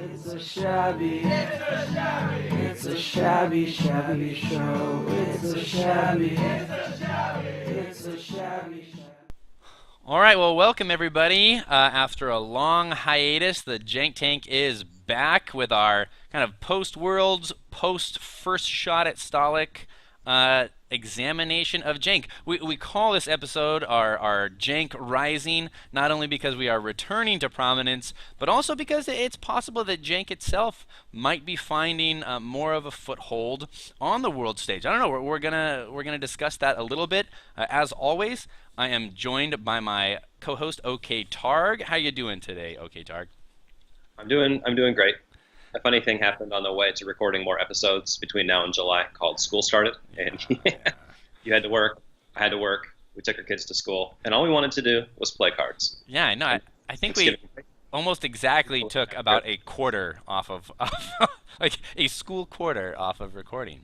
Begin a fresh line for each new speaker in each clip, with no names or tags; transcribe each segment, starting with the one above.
It's a shabby show. It's a shabby.
All right, well, welcome everybody. After a long hiatus, the Jank Tank is back with our kind of post-Worlds, post-first shot at Stahleck examination of Jank. We call this episode our Jank Rising, not only because we are returning to prominence, but also because it's possible that Jank itself might be finding more of a foothold on the world stage. I don't know. We're gonna discuss that a little bit. As always, I am joined by my co-host OKTarg. How you doing today, OKTarg?
I'm doing great. A funny thing happened on the way to recording more episodes between now and July called school started, and you had to work. I had to work. We took our kids to school, and all we wanted to do was play cards.
Yeah, I know. I think we almost exactly took about a quarter off of like a school quarter off of recording.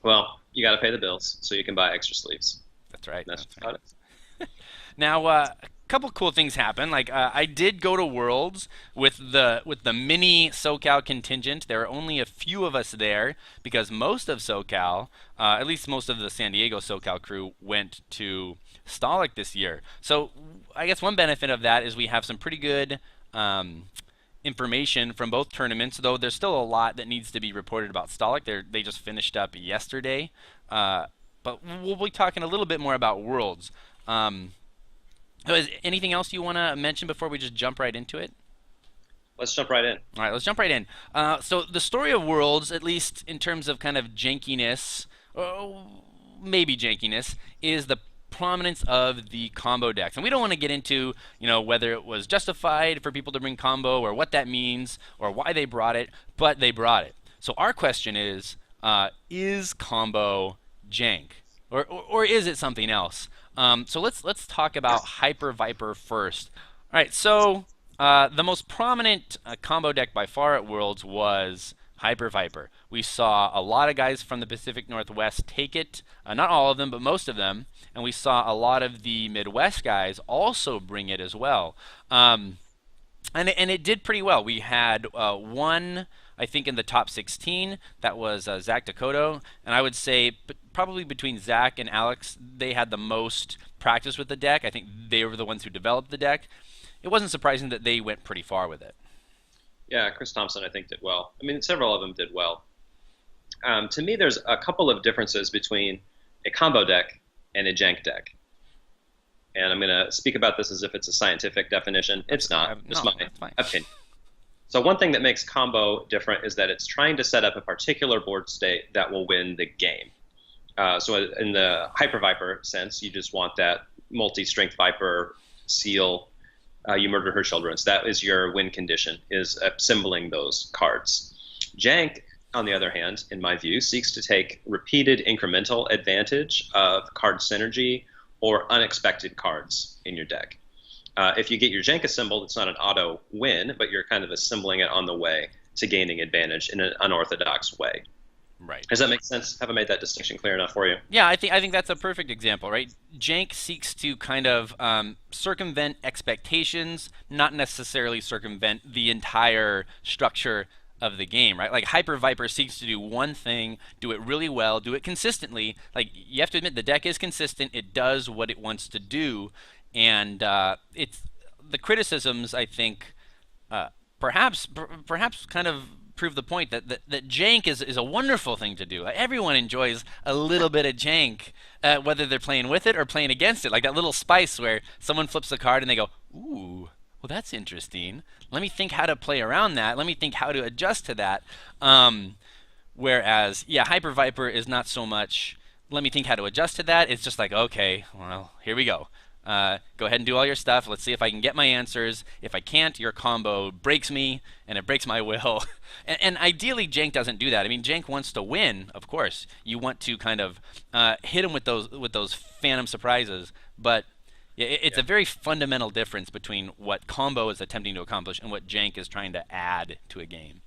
Well, you got to pay the bills, so you can buy extra sleeves.
That's right.
That's
That's
about
right.
it.
Now, a couple cool things happened. Like I did go to Worlds with the mini SoCal contingent. There are only a few of us there because most of SoCal, at least most of the San Diego SoCal crew, went to Stahleck this year. So I guess one benefit of that is we have some pretty good information from both tournaments. Though there's still a lot that needs to be reported about Stahleck. They just finished up yesterday, but we'll be talking a little bit more about Worlds. Is anything else you want to mention before we just jump right into it?
Let's jump right in.
All right, let's jump right in. So the story of Worlds, at least in terms of kind of jankiness, or maybe jankiness, is the prominence of the combo decks. And we don't want to get into, whether it was justified for people to bring combo or what that means or why they brought it, but they brought it. So our question is combo jank? Or is it something else? So let's talk about Hyper Viper first. All right, so the most prominent combo deck by far at Worlds was Hyper Viper. We saw a lot of guys from the Pacific Northwest take it, not all of them, but most of them, and we saw a lot of the Midwest guys also bring it as well. And it did pretty well. We had one, I think, in the top 16. That was Zach Dakota. And I would say probably between Zach and Alex, they had the most practice with the deck. I think they were the ones who developed the deck. It wasn't surprising that they went pretty far with it.
Yeah, Chris Thompson, I think, did well. I mean, several of them did well. To me, there's a couple of differences between a combo deck and a jank deck. And I'm going to speak about this as if it's a scientific definition. It's not. It's
No,
my
that's fine.
opinion. So one thing that makes combo different is that it's trying to set up a particular board state that will win the game. So in the Hyper Viper sense, you just want that multi-strength Viper seal, you murder her children. So that is your win condition, is assembling those cards. Jank, on the other hand, in my view, seeks to take repeated incremental advantage of card synergy or unexpected cards in your deck. If you get your Jank assembled, it's not an auto win, but you're kind of assembling it on the way to gaining advantage in an unorthodox way.
Right.
Does that make sense? Have I made that distinction clear enough for you?
Yeah, I think that's a perfect example, right? Jank seeks to kind of circumvent expectations, not necessarily circumvent the entire structure of the game, right? Like Hyper Viper seeks to do one thing, do it really well, do it consistently. Like you have to admit the deck is consistent. It does what it wants to do, and it's the criticisms I think perhaps kind of prove the point that jank is a wonderful thing to do. Everyone enjoys a little bit of jank, whether they're playing with it or playing against it. Like that little spice where someone flips a card and they go, "Ooh, well that's interesting. Let me think how to play around that. Let me think how to adjust to that." Whereas, yeah, Hyper Viper is not so much. Let me think how to adjust to that. It's just like, okay, well, here we go. Go ahead and do all your stuff. Let's see if I can get my answers. If I can't, your combo breaks me, and it breaks my will. and ideally, Jank doesn't do that. I mean, Jank wants to win, of course. You want to kind of hit him with those phantom surprises. But it's a very fundamental difference between what combo is attempting to accomplish and what Jank is trying to add to a game.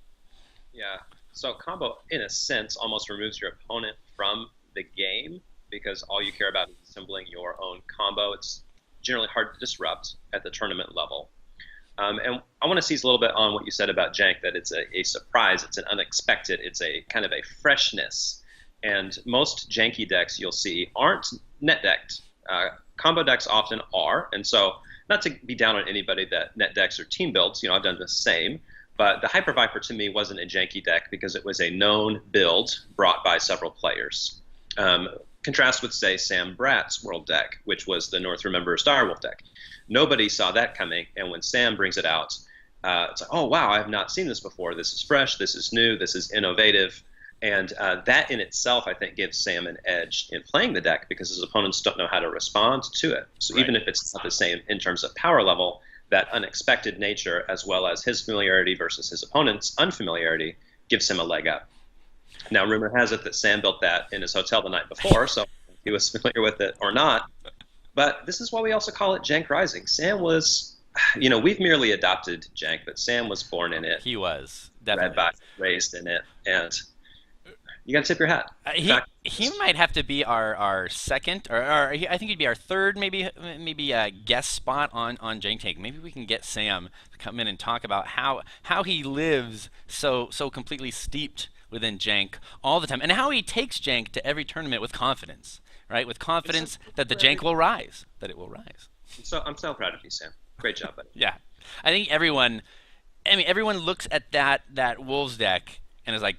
Yeah. So combo, in a sense, almost removes your opponent from the game because all you care about is assembling your own combo. It's generally hard to disrupt at the tournament level. And I want to seize a little bit on what you said about Jank, that it's a surprise, it's an unexpected, it's a kind of a freshness. And most Janky decks you'll see aren't net decked. Combo decks often are, and so not to be down on anybody that net decks or team builds, I've done the same, but the Hyper Viper to me wasn't a Janky deck because it was a known build brought by several players. Contrast with, say, Sam Bratt's World deck, which was the North Remembers Direwolf deck. Nobody saw that coming, and when Sam brings it out, it's like, oh, wow, I have not seen this before. This is fresh, this is new, this is innovative, and that in itself, I think, gives Sam an edge in playing the deck because his opponents don't know how to respond to it. So
Right.
even if it's not the same in terms of power level, that unexpected nature, as well as his familiarity versus his opponent's unfamiliarity, gives him a leg up. Now, rumor has it that Sam built that in his hotel the night before, so he was familiar with it or not. But this is why we also call it Jank Rising. Sam was, we've merely adopted Jank, but Sam was born in it,
He was
read
definitely.
by, raised in it, and you got to tip your hat. In
He
fact,
he might have to be our second, or I think he'd be our third, maybe guest spot on Jank Tank. Maybe we can get Sam to come in and talk about how he lives so completely steeped within Jank all the time, and how he takes Jank to every tournament with confidence, right? With confidence that the Jank will rise, that it will rise.
I'm so proud of you, Sam. Great job, buddy.
Yeah, I think everyone looks at that Wolves deck and is like,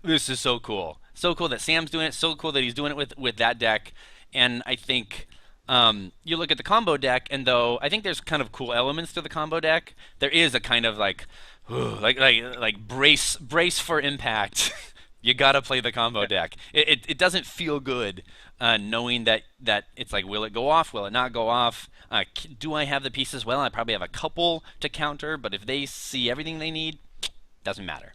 this is so cool. So cool that Sam's doing it. So cool that he's doing it with that deck. And I think you look at the combo deck, and though I think there's kind of cool elements to the combo deck, there is a kind of like brace for impact. You gotta play the combo deck. It doesn't feel good knowing that it's like, will it go off? Will it not go off? Do I have the pieces? Well, I probably have a couple to counter, but if they see everything they need, doesn't matter.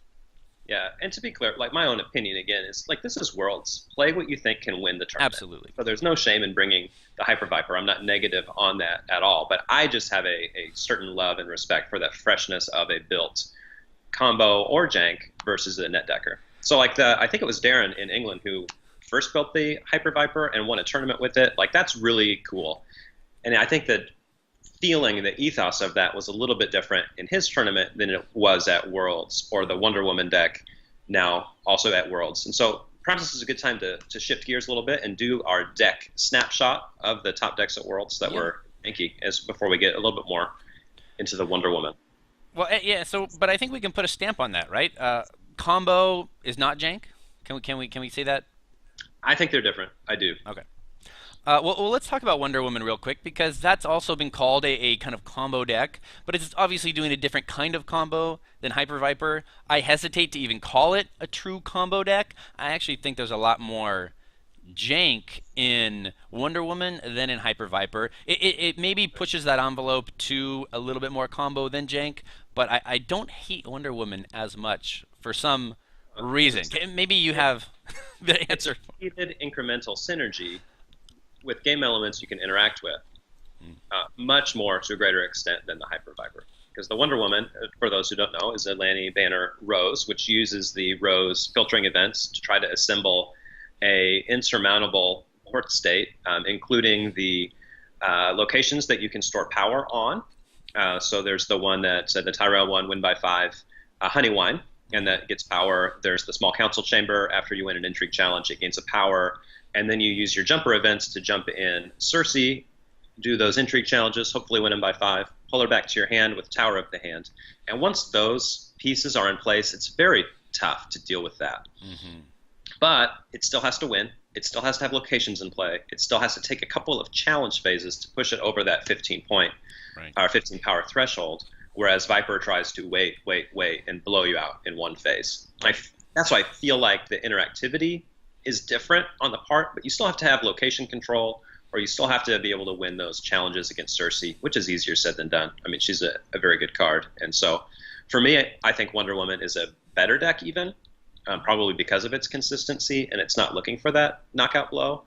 Yeah, and to be clear, like my own opinion again is like this is Worlds. Play what you think can win the tournament.
Absolutely.
So there's no shame in bringing the Hyper Viper. I'm not negative on that at all, but I just have a certain love and respect for that freshness of a built combo or Jank versus a net decker. So like I think it was Darren in England who first built the Hyper Viper and won a tournament with it. Like that's really cool, and I think that feeling, the ethos of that was a little bit different in his tournament than it was at Worlds, or the Wonder Woman deck now also at Worlds. And so perhaps this is a good time to shift gears a little bit and do our deck snapshot of the top decks at Worlds that were Janky, as before we get a little bit more into the Wonder Woman.
Well, yeah. So, but I think we can put a stamp on that, right? Combo is not Jank. Can we say that?
I think they're different. I do.
Okay. Well, let's talk about Wonder Woman real quick, because that's also been called a kind of combo deck, but it's obviously doing a different kind of combo than Hyper Viper. I hesitate to even call it a true combo deck. I actually think there's a lot more Jank in Wonder Woman than in Hyper Viper. It maybe pushes that envelope to a little bit more combo than Jank, but I don't hate Wonder Woman as much for some reason. Maybe you have the answer.
It's repeated incremental synergy with game elements you can interact with much more to a greater extent than the Hyper Viper. Because the Wonder Woman, for those who don't know, is a Lanny Banner Rose, which uses the Rose filtering events to try to assemble a insurmountable port state, including the locations that you can store power on. So there's the one that the Tyrell one, win by 5, Honey Wine, and that gets power. There's the Small Council Chamber. After you win an Intrigue Challenge, it gains a power. And then you use your jumper events to jump in Cersei, do those Intrigue Challenges, hopefully win them by 5, pull her back to your hand with Tower of the Hand. And once those pieces are in place, it's very tough to deal with that.
Mm-hmm.
But it still has to win. It still has to have locations in play. It still has to take a couple of challenge phases to push it over that 15 point or 15 power threshold, whereas Viper tries to wait, and blow you out in one phase. That's why I feel like the interactivity is different on the part, but you still have to have location control, or you still have to be able to win those challenges against Cersei, which is easier said than done. I mean, she's a very good card. And so for me, I think Wonder Woman is a better deck even, probably because of its consistency, and it's not looking for that knockout blow.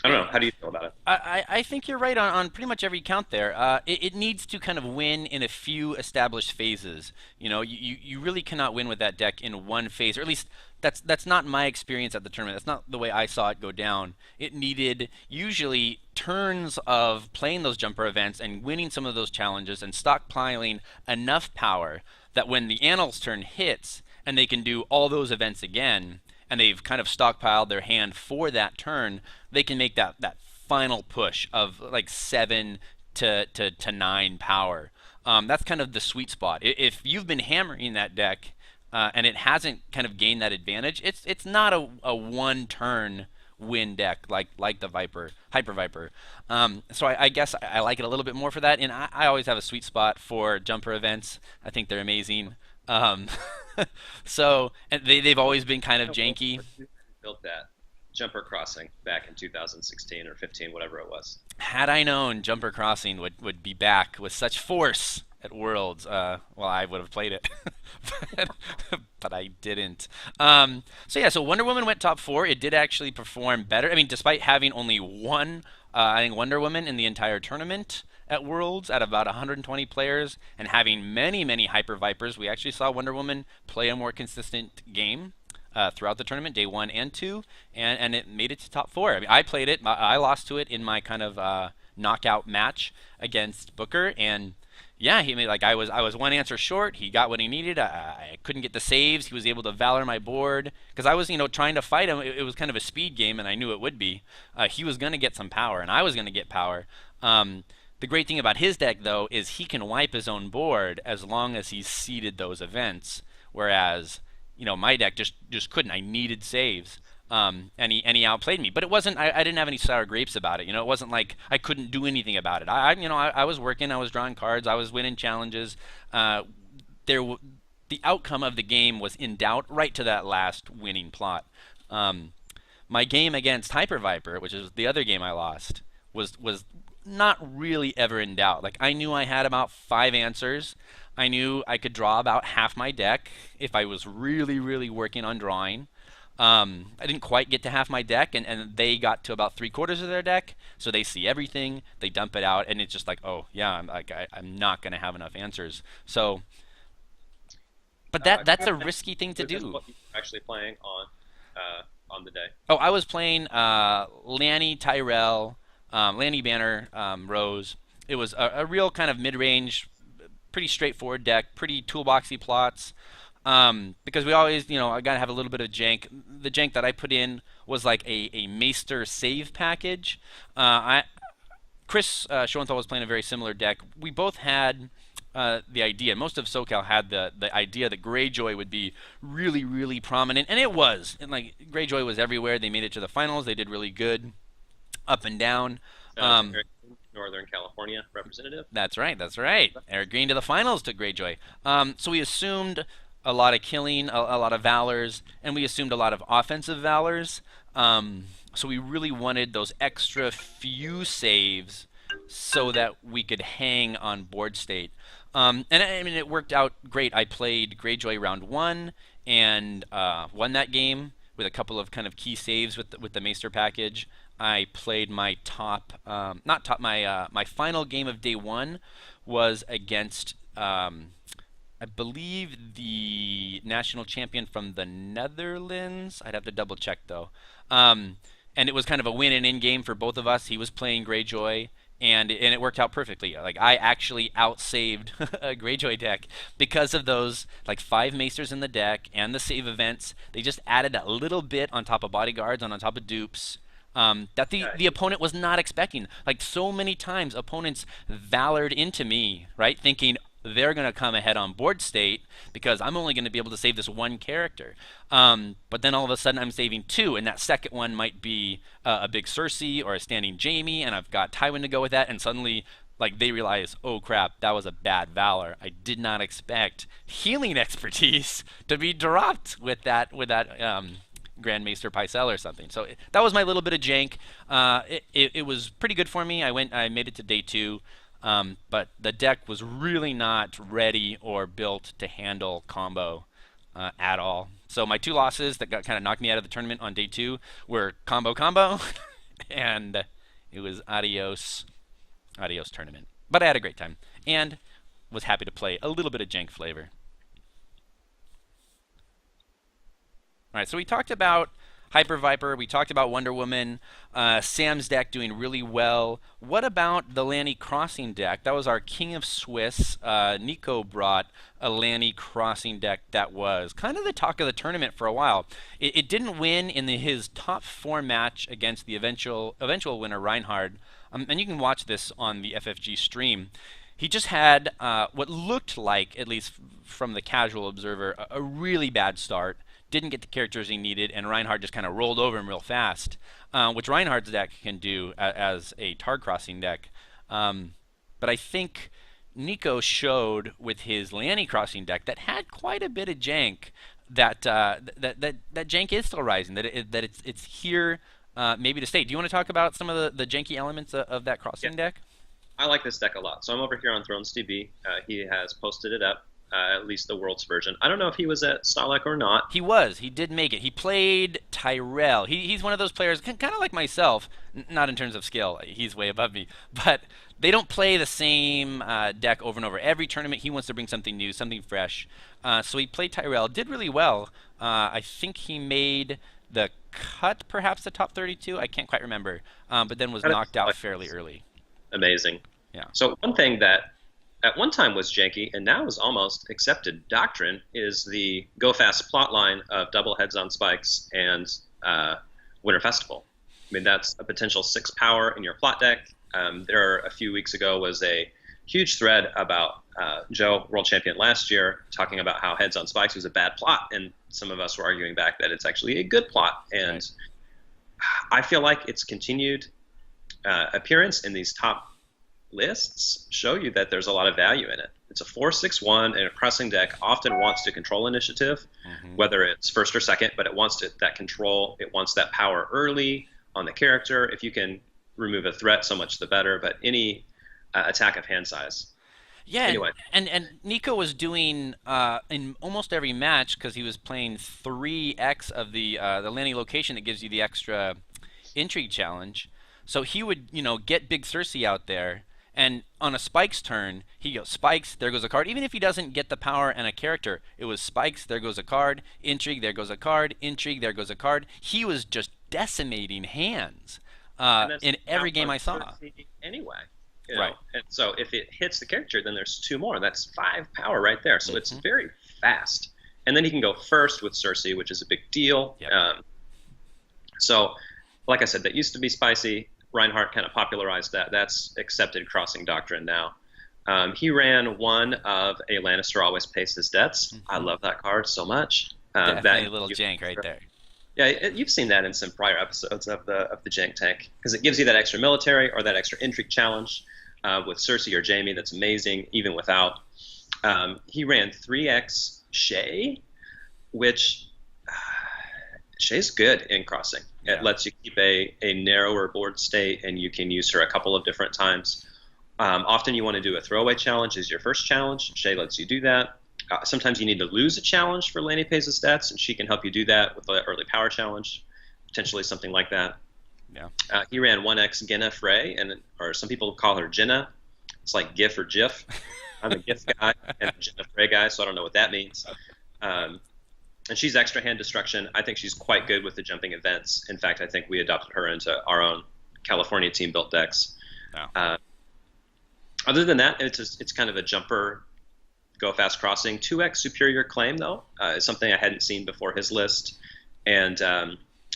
I don't know. How do you feel about it?
I think you're right on pretty much every count there. It needs to kind of win in a few established phases. You really cannot win with that deck in one phase, or at least that's not my experience at the tournament. That's not the way I saw it go down. It needed usually turns of playing those jumper events and winning some of those challenges and stockpiling enough power that when the Annals turn hits and they can do all those events again, and they've kind of stockpiled their hand for that turn, they can make that final push of like 7 to 9 power. That's kind of the sweet spot. If you've been hammering that deck and it hasn't kind of gained that advantage, it's not a one turn win deck like the Viper, Hyper Viper. So I guess I like it a little bit more for that, and I always have a sweet spot for jumper events. I think they're amazing. Um, so and they've always been kind of janky.
Built that jumper crossing back in 2016 or 15, whatever it was.
Had I known Jumper Crossing would be back with such force at Worlds, well, I would have played it, but, but I didn't. So yeah, so Wonder Woman went top four. It did actually perform better. I mean, despite having only one, I think Wonder Woman in the entire tournament at Worlds at about 120 players and having many Hyper Vipers, we actually saw Wonder Woman play a more consistent game throughout the tournament, day 1 and 2, and it made it to top 4. I mean, I played it. I lost to it in my kind of knockout match against Booker, and yeah, he made like I was one answer short. He got what he needed. I couldn't get the saves. He was able to valor my board because I was trying to fight him. It was kind of a speed game, and I knew it would be. He was going to get some power, and I was going to get power. The great thing about his deck, though, is he can wipe his own board as long as he's seeded those events, whereas my deck just couldn't. I needed saves, and he outplayed me. But it wasn't. I didn't have any sour grapes about it. It wasn't like I couldn't do anything about it. I was working. I was drawing cards. I was winning challenges. The outcome of the game was in doubt right to that last winning plot. My game against Hyper Viper, which is the other game I lost, was not really ever in doubt. Like I knew I had about 5 answers. I knew I could draw about half my deck if I was really working on drawing. I didn't quite get to half my deck, and they got to about 3/4 of their deck, so they see everything, they dump it out, and it's just like, oh yeah, I'm not gonna have enough answers. So, but that's a risky thing to do.
What you were actually playing on the day.
Oh, I was playing Lanny Tyrell, Lanny Banner, Rose. It was a real kind of mid-range, pretty straightforward deck, pretty toolboxy plots. Because we always, I gotta have a little bit of jank. The jank that I put in was like a Maester save package. Chris Schoenthal was playing a very similar deck. We both had the idea. Most of SoCal had the idea that Greyjoy would be really prominent, and it was. And like Greyjoy was everywhere. They made it to the finals. They did really good, up and down.
Northern California representative.
That's right. Eric Green to the finals took Greyjoy. So we assumed a lot of killing, a lot of valors, and we assumed a lot of offensive valors. So we really wanted those extra few saves so that we could hang on board state. And I mean, it worked out great. I played Greyjoy round 1 and won that game with a couple of kind of key saves with the Maester package. I played my my final game of day 1 was against I believe the national champion from the Netherlands. I'd have to double check though. And it was kind of a win and in game for both of us. He was playing Greyjoy, and it worked out perfectly. Like I actually outsaved a Greyjoy deck because of those like 5 Maesters in the deck and the save events. They just added that little bit on top of bodyguards and on top of dupes. That the opponent was not expecting. Like so many times opponents valored into me, right? Thinking they're going to come ahead on board state because I'm only going to be able to save this one character. But then all of a sudden I'm saving 2, and that second one might be a big Cersei or a standing Jaime, and I've got Tywin to go with that, and suddenly like they realize, oh crap, that was a bad valor. I did not expect healing expertise to be dropped with that Grand Maester Pycelle or something. So that was my little bit of jank. It was pretty good for me. I made it to day 2, but the deck was really not ready or built to handle combo at all. So my 2 losses that kind of knocked me out of the tournament on day 2 were combo and it was adios, adios tournament. But I had a great time and was happy to play a little bit of jank flavor. All right, so we talked about Hyper Viper, we talked about Wonder Woman, Sam's deck doing really well. What about the Lanny Crossing deck? That was our King of Swiss. Nico brought a Lanny Crossing deck that was kind of the talk of the tournament for a while. It didn't win in his top 4 match against the eventual winner Reinhard, and you can watch this on the FFG stream. He just had what looked like, at least from the casual observer, a really bad start. Didn't get the characters he needed, and Reinhardt just kind of rolled over him real fast, which Reinhardt's deck can do as a Targ Crossing deck. But I think Nico showed with his Lanny Crossing deck that had quite a bit of jank. That jank is still rising. That it's here, maybe to stay. Do you want to talk about some of the janky elements of that crossing deck?
I like this deck a lot. So I'm over here on Thrones TV. He has posted it up. At least the World's version. I don't know if he was at Stahleck or not.
He was. He did make it. He played Tyrell. He's one of those players, kind of like myself, not in terms of skill. He's way above me. But they don't play the same deck over and over. Every tournament, he wants to bring something new, something fresh. So he played Tyrell. Did really well. I think he made the cut, perhaps the top 32. I can't quite remember. But then was knocked out fairly early.
Amazing.
Yeah.
So one thing that at one time was janky and now is almost accepted doctrine is the go fast plot line of double heads on spikes and Winter Festival. I mean, that's a potential 6 power in your plot deck. There a few weeks ago was a huge thread about Joe, world champion last year, talking about how heads on spikes was a bad plot, and some of us were arguing back that it's actually a good plot. And right. I feel like its continued appearance in these top lists show you that there's a lot of value in it. It's a 4/6/1, and a pressing deck often wants to control initiative, whether it's first or second, but it wants that control. It wants that power early on the character. If you can remove a threat, so much the better, but any attack of hand size.
Yeah,
anyway.
and Nico was doing in almost every match, because he was playing 3x of the Lanny location that gives you the extra intrigue challenge. So he would, get Big Cersei out there, and on a spikes turn, he goes spikes, there goes a card. Even if he doesn't get the power and a character, it was spikes, there goes a card, intrigue, there goes a card, intrigue, there goes a card. He was just decimating hands in every game I saw.
Anyway,
right.
And so if it hits the character, then there's 2 more. That's 5 power right there. So it's very fast. And then he can go first with Cersei, which is a big deal.
Yep.
So, like I said, that used to be spicy. Reinhardt kind of popularized that. That's accepted crossing doctrine now. He ran one of a Lannister always pays his debts. I love that card so much.
Definitely a little jank right there.
Yeah, you've seen that in some prior episodes of the jank tank, because it gives you that extra military or that extra intrigue challenge with Cersei or Jaime. That's amazing, even without. He ran 3x Shay, which Shay's good in crossing. It lets you keep a narrower board state, and you can use her a couple of different times. Often you want to do a throwaway challenge as your first challenge. Shay lets you do that. Sometimes you need to lose a challenge for Lanny pays his debts, and she can help you do that with the early power challenge, potentially something like that.
Yeah.
He ran 1x Genna Frey, or some people call her Jenna. It's like GIF or GIF. I'm a GIF guy and a Genna Frey guy, so I don't know what that means. And she's extra hand destruction. I think she's quite good with the jumping events. In fact, I think we adopted her into our own California team built decks.
Wow.
Other than that, it's kind of a jumper, go fast crossing. 2x Superior Claim, though, is something I hadn't seen before his list. And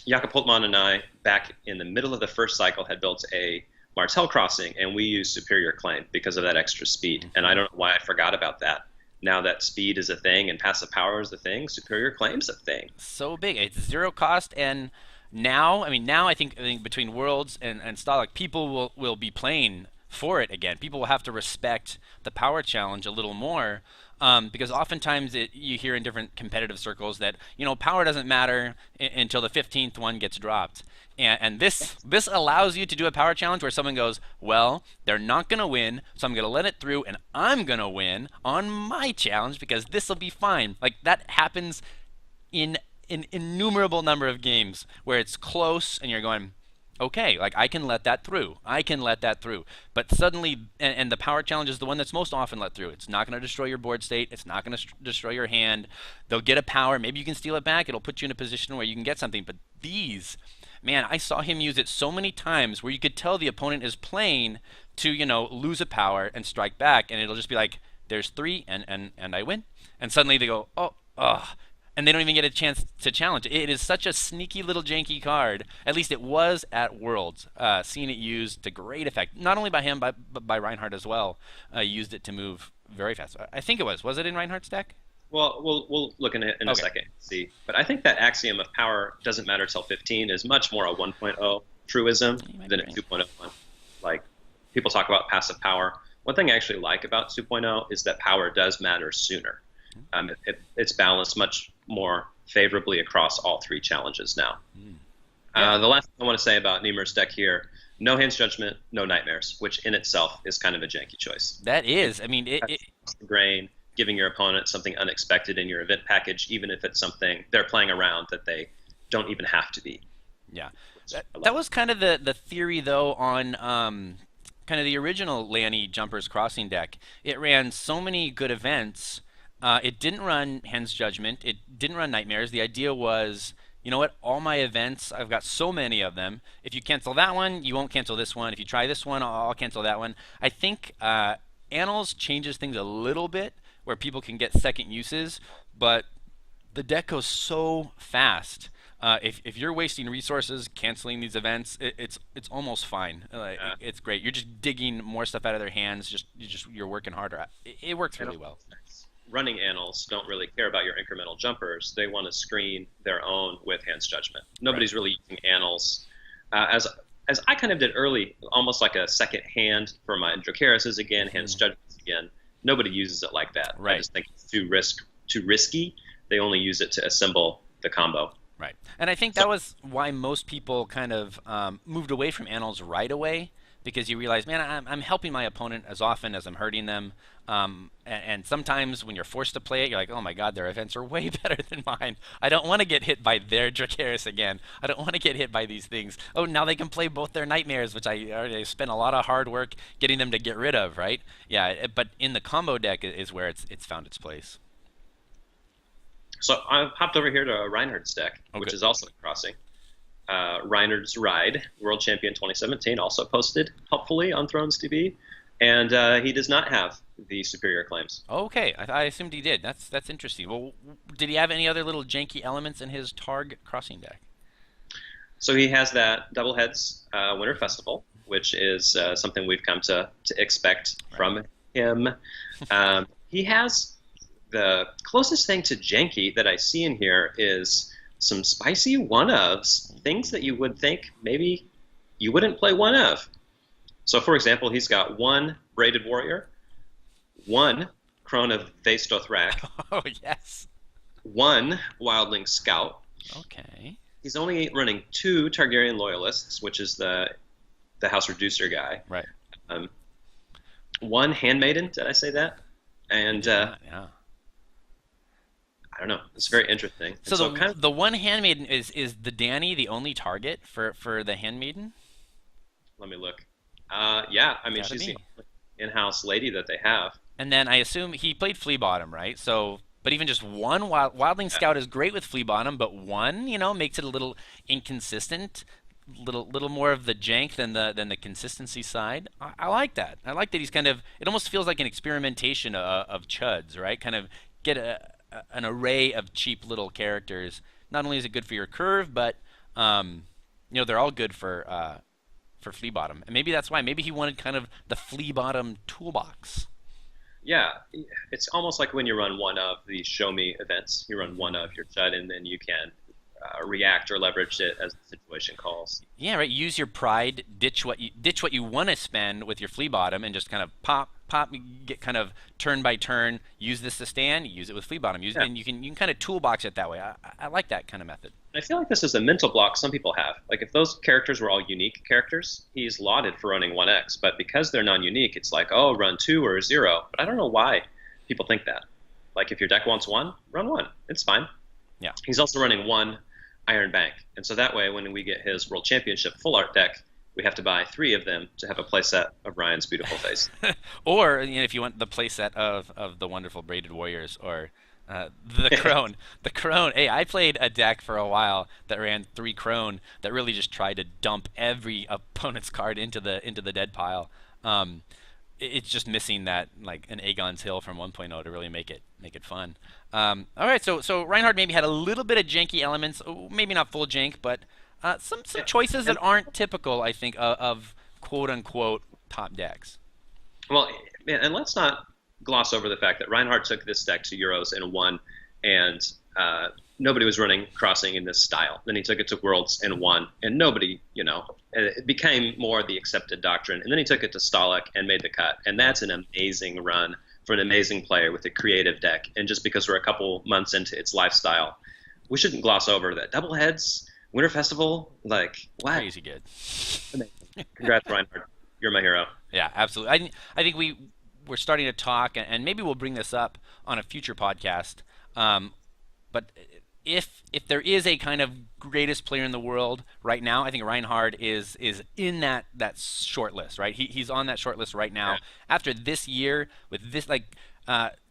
Jakob Holtmann and I, back in the middle of the first cycle, had built a Martell crossing, and we used Superior Claim because of that extra speed. And I don't know why I forgot about that. Now that speed is a thing and passive power is a thing, Superior Claim's a thing.
So big. It's 0 cost, and now I think between Worlds and Stahleck, people will be playing for it again. People will have to respect the power challenge a little more, because oftentimes you hear in different competitive circles that power doesn't matter until the 15th one gets dropped. And this allows you to do a power challenge where someone goes, well, they're not going to win, so I'm going to let it through, and I'm going to win on my challenge because this will be fine. Like, that happens in an innumerable number of games where it's close and you're going, okay, like I can let that through. I can let that through. But suddenly, and the power challenge is the one that's most often let through. It's not going to destroy your board state. It's not going to destroy your hand. They'll get a power. Maybe you can steal it back. It'll put you in a position where you can get something. But these, man, I saw him use it so many times where you could tell the opponent is playing to, lose a power and strike back, and it'll just be like, there's 3, and I win. And suddenly they go, oh, ugh. And they don't even get a chance to challenge it. It is such a sneaky little janky card. At least it was at Worlds. Seeing it used to great effect, not only by him, but by Reinhardt as well. Used it to move very fast. I think it was. Was it in Reinhardt's deck?
Well, we'll look in a second, see. But I think that axiom of power doesn't matter till 15 is much more a 1.0 truism than a 2.0 one. Like, people talk about passive power. One thing I actually like about 2.0 is that power does matter sooner. It's balanced much more favorably across all 3 challenges now. The last thing I want to say about Niemur's deck here, no Hands Judgment, no Nightmares, which in itself is kind of a janky choice.
That is. I mean,
it's the grain, giving your opponent something unexpected in your event package, even if it's something they're playing around that they don't even have to be.
Yeah. That was kind of the theory, though, on kind of the original Lanny Jumpers Crossing deck. It ran so many good events. It didn't run Hen's Judgment. It didn't run Nightmares. The idea was, you know what? All my events, I've got so many of them. If you cancel that one, you won't cancel this one. If you try this one, I'll cancel that one. I think Annals changes things a little bit where people can get second uses, but the deck goes so fast. If you're wasting resources canceling these events, it's almost fine. It's great. You're just digging more stuff out of their hands. You're working harder. It works really well.
Running Annals don't really care about your incremental jumpers. They want to screen their own with Hands Judgment. Nobody's really using Annals as I kind of did early, almost like a second hand for my Dracaris's again, Hands Judgments again. Nobody uses it like that.
Right.
I just think it's too risky. They only use it to assemble the combo.
Right. And I think that was why most people kind of moved away from Annals right away, because you realize, man, I'm helping my opponent as often as I'm hurting them. And sometimes when you're forced to play it, you're like, oh my god, their events are way better than mine. I don't want to get hit by their Dracaris again. I don't want to get hit by these things. Oh, now they can play both their Nightmares, which I already spent a lot of hard work getting them to get rid of, right? Yeah, but in the combo deck is where it's found its place.
So I've hopped over here to Reinhardt's deck, which is also crossing. Reinhardt's Ride, World Champion 2017, also posted helpfully on Thrones TV, and he does not have the superior claims.
Okay, I assumed he did. That's interesting. Well, did he have any other little janky elements in his Targ crossing deck?
So he has that Double Heads Winter Festival, which is something we've come to expect from him. He has the closest thing to janky that I see in here is some spicy one-ofs, things that you would think maybe you wouldn't play one of. So, for example, he's got 1 Braided Warrior, 1 Crone of Vastothrak.
Oh, yes.
1 Wildling Scout.
Okay.
He's only running 2 Targaryen Loyalists, which is the House Reducer guy.
Right.
1 Handmaiden, did I say that? And
yeah.
I don't know. It's very interesting.
So the 1 Handmaiden is the Dany the only target for the Handmaiden?
Let me look. Yeah, I mean, she's the in-house lady that they have.
And then I assume he played Flea Bottom, right? So, but even just 1 Wildling Scout is great with Flea Bottom, but 1, makes it a little inconsistent, little more of the jank than the consistency side. I like that. I like that he's kind of. It almost feels like an experimentation of chuds, right? Kind of get an array of cheap little characters. Not only is it good for your curve, but they're all good for Flea Bottom, and maybe that's why. Maybe he wanted kind of the Flea Bottom toolbox.
Yeah, it's almost like when you run one of the Show Me events. You run one of your chud, and then you can react or leverage it as the situation calls.
Yeah, right. Use your pride, ditch what you want to spend with your Flea Bottom, and just kind of pop, get kind of turn by turn. Use this to stand. Use it with Flea Bottom. And you can kind of toolbox it that way. I like that kind of method.
I feel like this is a mental block some people have. Like if those characters were all unique characters, he's lauded for running 1X. But because they're non-unique, it's like, oh, run 2 or 0. But I don't know why people think that. Like if your deck wants 1, run 1. It's fine.
Yeah.
He's also running 1 Iron Bank. And so that way, when we get his World Championship full art deck, we have to buy 3 of them to have a playset of Ryan's beautiful face.
Or if you want the playset of the wonderful Braided Warriors, or the Crone. The Crone. Hey, I played a deck for a while that ran 3 Crone that really just tried to dump every opponent's card into the dead pile. It's just missing that, like, an Aegon's Hill from 1.0 to really make it fun. All right, so Reinhardt maybe had a little bit of janky elements, maybe not full jank, but some choices that aren't typical, I think, of quote unquote top decks.
Well, and let's not gloss over the fact that Reinhardt took this deck to Euros and won, and nobody was running crossing in this style. Then he took it to Worlds and won, and nobody, it became more the accepted doctrine. And then he took it to Stahleck and made the cut, and that's an amazing run for an amazing player with a creative deck. And just because we're a couple months into its lifestyle, we shouldn't gloss over that. Double heads, Winter Festival, like, what?
Crazy good.
Congrats, Reinhardt. You're my hero.
Yeah, absolutely. I think we're starting to talk, and maybe we'll bring this up on a future podcast. But if there is a kind of greatest player in the world right now, I think Reinhardt is in that short list, right? He's on that short list right now. Yeah. After this year, with this, like,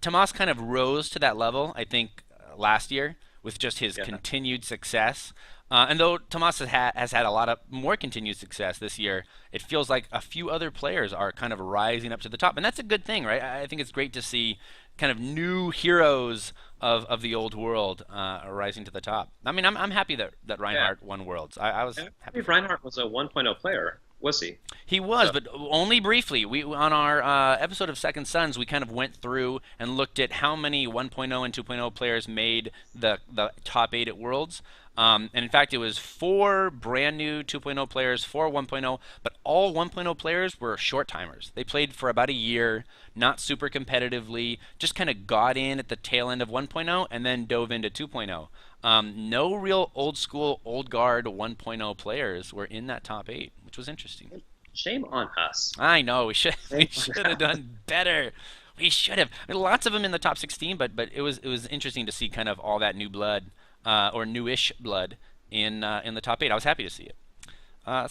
Tomas kind of rose to that level, I think, last year with just his continued success. And though Tomas has had a lot of more continued success this year, it feels like a few other players are kind of rising up to the top, and that's a good thing, right? I think it's great to see kind of new heroes of the old world rising to the top. I mean, I'm happy that Reinhardt won Worlds. I was happy.
Reinhardt was a 1.0 player, was he?
He was, but only briefly. We on our episode of Second Sons, we kind of went through and looked at how many 1.0 and 2.0 players made the top 8 at Worlds. And in fact, it was 4 brand new 2.0 players, 4 1.0, but all 1.0 players were short timers. They played for about a year, not super competitively, just kind of got in at the tail end of 1.0 and then dove into 2.0. No real old school, old guard 1.0 players were in that top 8, which was interesting.
Shame on us.
I know, we should have done better. We should have. I mean, lots of them in the top 16, but it was interesting to see kind of all that new blood. Or newish blood in the top 8. I was happy to see it.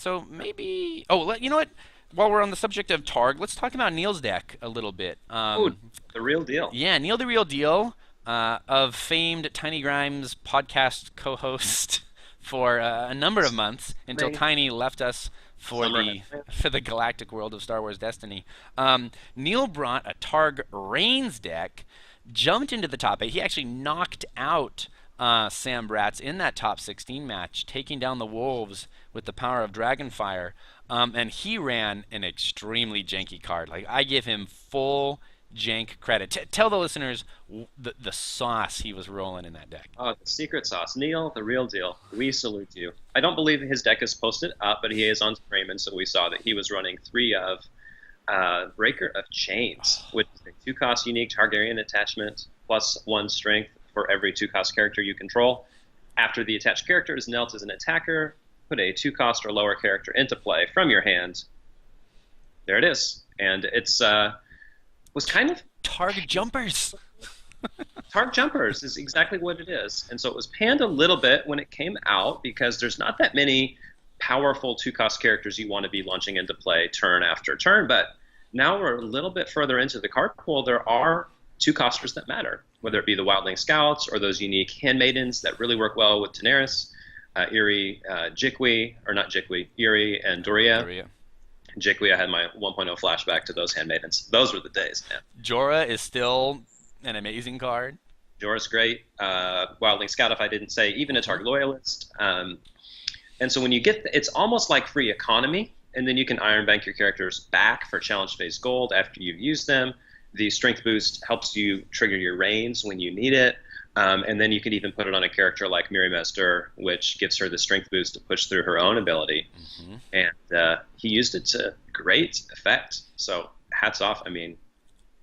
So maybe... Oh, you know what? While we're on the subject of Targ, let's talk about Neil's deck a little bit.
The real deal.
Yeah, Neil the Real Deal, of famed Tiny Grimes podcast co-host for a number of months until Tiny left us for the galactic world of Star Wars Destiny. Neil brought a Targ Reigns deck, jumped into the top 8. He actually knocked out Sam Bratz in that top 16 match, taking down the Wolves with the power of Dragonfire, and he ran an extremely janky card. Like, I give him full jank credit. Tell the listeners the sauce he was rolling in that deck.
Oh, the secret sauce. Neil, the real deal. We salute you. I don't believe his deck is posted up, but he is on stream, and so we saw that he was running 3 of Breaker of Chains, which is a 2-cost unique Targaryen attachment plus 1 strength for every 2-cost character you control. After the attached character is knelt as an attacker, put a 2-cost or lower character into play from your hand. There it is. And it's was kind of...
Targ Jumpers!
Targ Jumpers is exactly what it is. And so it was panned a little bit when it came out because there's not that many powerful 2-cost characters you want to be launching into play turn after turn. But now we're a little bit further into the card pool. There are 2-costers that matter, whether it be the Wildling Scouts or those unique Handmaidens that really work well with Daenerys, Eerie, Eerie, and Doria. Jikwi, I had my 1.0 flashback to those Handmaidens. Those were the days, man.
Jorah is still an amazing card.
Jorah's great. Wildling Scout, if I didn't say, even a Targ Loyalist. And so when you get, it's almost like free economy, and then you can Iron Bank your characters back for challenge phase gold after you've used them. The strength boost helps you trigger your reigns when you need it. And then you can even put it on a character like Miri Mesdur, which gives her the strength boost to push through her own ability. Mm-hmm. And he used it to great effect. So hats off. I mean,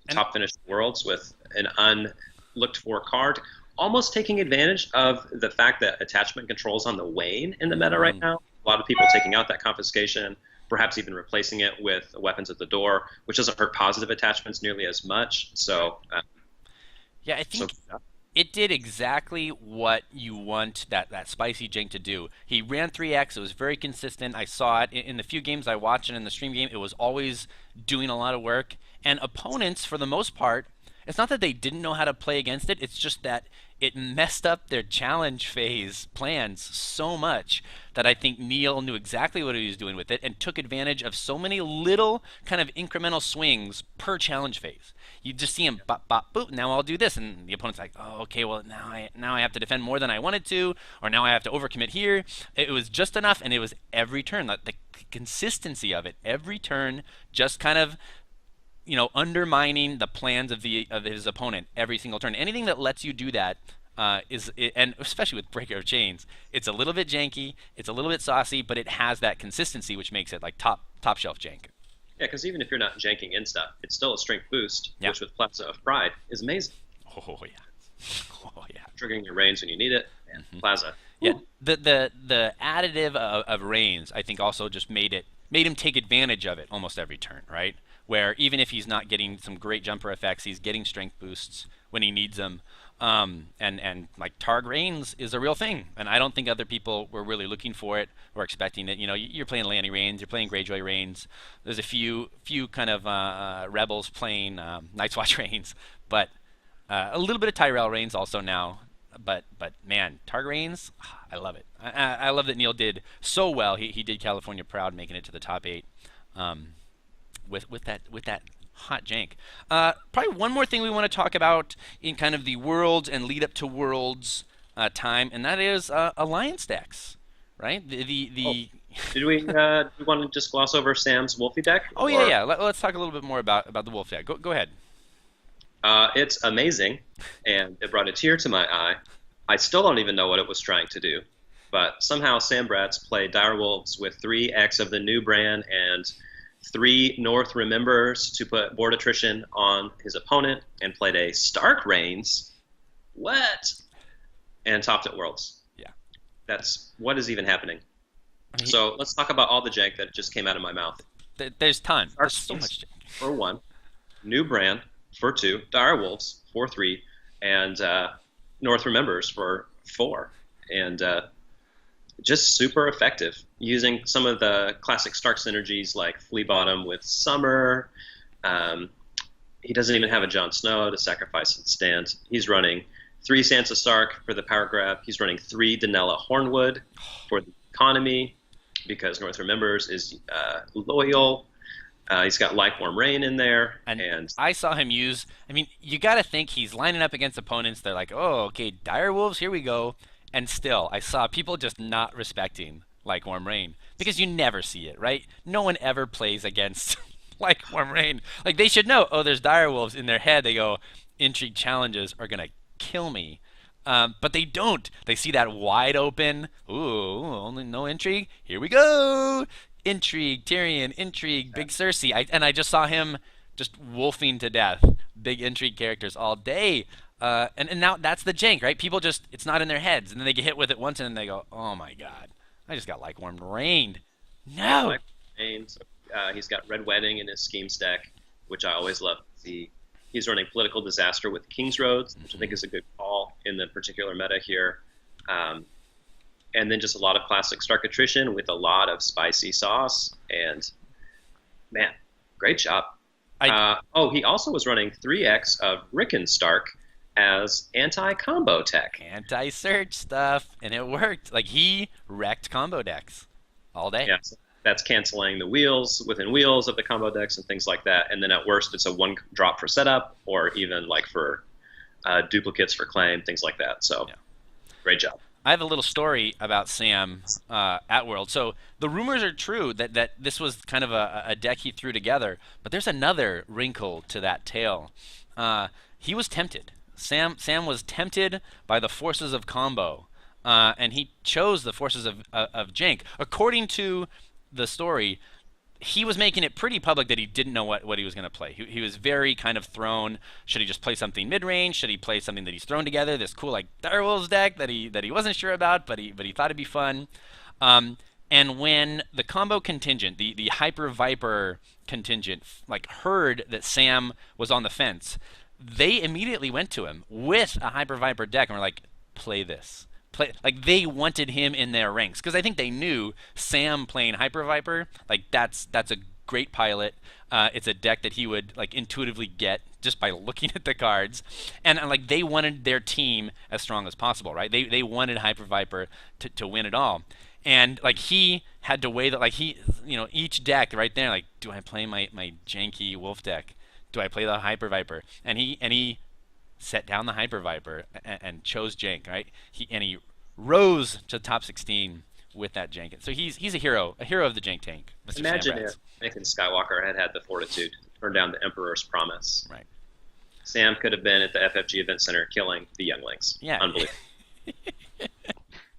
top finished Worlds with an unlooked-for card, almost taking advantage of the fact that attachment control's on the wane in the meta right now. A lot of people taking out that confiscation, perhaps even replacing it with weapons at the door, which doesn't hurt positive attachments nearly as much. So,
yeah, I think it did exactly what you want that spicy Jank to do. He ran 3x. It was very consistent. I saw it in the few games I watched and in the stream game. It was always doing a lot of work. And opponents, for the most part, it's not that they didn't know how to play against it. It's just that it messed up their challenge phase plans so much that I think Neil knew exactly what he was doing with it and took advantage of so many little kind of incremental swings per challenge phase. You just see him bop bop boop. Now I'll do this, and the opponent's like, oh, okay, well now I have to defend more than I wanted to, or now I have to overcommit here. It was just enough, and it was every turn. The consistency of it, every turn, just kind of undermining the plans of his opponent every single turn. Anything that lets you do that and especially with Breaker of Chains, it's a little bit janky, it's a little bit saucy, but it has that consistency, which makes it like top shelf jank.
Yeah, because even if you're not janking in stuff, it's still a strength boost,
yeah.
which with Plaza of Pride is amazing.
Oh yeah, oh yeah.
Triggering your reigns when you need it, and Plaza.
Yeah, the additive of reigns, I think, also just made him take advantage of it almost every turn, right? Where even if he's not getting some great jumper effects, he's getting strength boosts when he needs them. And like Targ Reigns is a real thing, and I don't think other people were really looking for it or expecting it. You're playing Lanny Reigns, you're playing Greyjoy Reigns. There's a few kind of rebels playing Night's Watch Reigns, but a little bit of Tyrell Reigns also now. But man, Targ Reigns, I love it. I love that Neil did so well. He did California proud, making it to the top 8. With that hot jank. Probably one more thing we want to talk about in kind of the Worlds and lead up to Worlds time, and that is alliance decks, right? Did
we want to just gloss over Sam's Wolfie deck?
Oh yeah. Let's talk a little bit more about the Wolf deck. Go ahead.
It's amazing, and it brought a tear to my eye. I still don't even know what it was trying to do, but somehow Sam Bratz played Direwolves with 3x of the new brand and 3 North Remembers to put board attrition on his opponent, and played a Stark Reigns. What? And topped at Worlds.
Yeah.
That's what is even happening. So let's talk about all the jank that just came out of my mouth.
There's tons.
There's
so much jank.
For 1, new brand for 2, Direwolves for 3, and North Remembers for 4. And just super effective, using some of the classic Stark synergies like Flea Bottom with Summer. He doesn't even have a Jon Snow to sacrifice and stand. He's running 3 Sansa Stark for the power grab. He's running 3 Danella Hornwood for the economy, because North Remembers is loyal. He's got Likewarm Rain in there. And
I saw him use, you got to think he's lining up against opponents. They're like, oh, okay, Direwolves, here we go. And still, I saw people just not respecting Likewarm Rain, because you never see it, right? No one ever plays against Likewarm Rain. Like, they should know, oh, there's Direwolves. In their head, they go, Intrigue challenges are going to kill me. But they don't. They see that wide open, ooh, only no Intrigue. Here we go. Intrigue, Tyrion, Intrigue, Big Cersei. I just saw him just wolfing to death big Intrigue characters all day. And now that's the jank, right? People just, it's not in their heads, and then they get hit with it once, and then they go, oh my god, I just got Likewarm Rained. No!
He's got Red Wedding in his schemes deck, which I always love to see. He's running Political Disaster with King's Roads, which I think is a good call in the particular meta here. And then just a lot of classic Stark attrition with a lot of spicy sauce, and man, great job. He also was running 3x of Rickon Stark as anti-combo tech.
Anti-search stuff, and it worked. Like, he wrecked combo decks all day.
Yeah, so that's canceling the wheels within wheels of the combo decks and things like that. And then at worst, it's a 1 drop for setup, or even like for duplicates for claim, things like that. So, yeah. Great job.
I have a little story about Sam at World. So the rumors are true that this was kind of a deck he threw together, but there's another wrinkle to that tale. He was tempted. Sam was tempted by the forces of combo, and he chose the forces of jank. According to the story, he was making it pretty public that he didn't know what he was going to play. He was very kind of thrown. Should he just play something mid-range? Should he play something that he's thrown together? This cool like Direwolves deck that he wasn't sure about, but he thought it'd be fun. And when the combo contingent, the Hyper Viper contingent, like heard that Sam was on the fence, they immediately went to him with a Hyper Viper deck and were like, play this. Play, like they wanted him in their ranks because I think they knew Sam playing Hyper Viper, like that's a great pilot. It's a deck that he would like intuitively get just by looking at the cards, and like they wanted their team as strong as possible, right? They wanted Hyper Viper to win it all, and like he had to weigh that, like he, each deck right there, like, do I play my janky wolf deck? Do I play the Hyper Viper? And he set down the Hyper Viper and chose Jank, right? He rose to top 16 with that Jank. So he's a hero of the Jank tank. Mr.
Imagine if Anakin Skywalker had the fortitude to turn down the Emperor's promise.
Right.
Sam could have been at the FFG Event Center killing the younglings.
Yeah.
Unbelievable.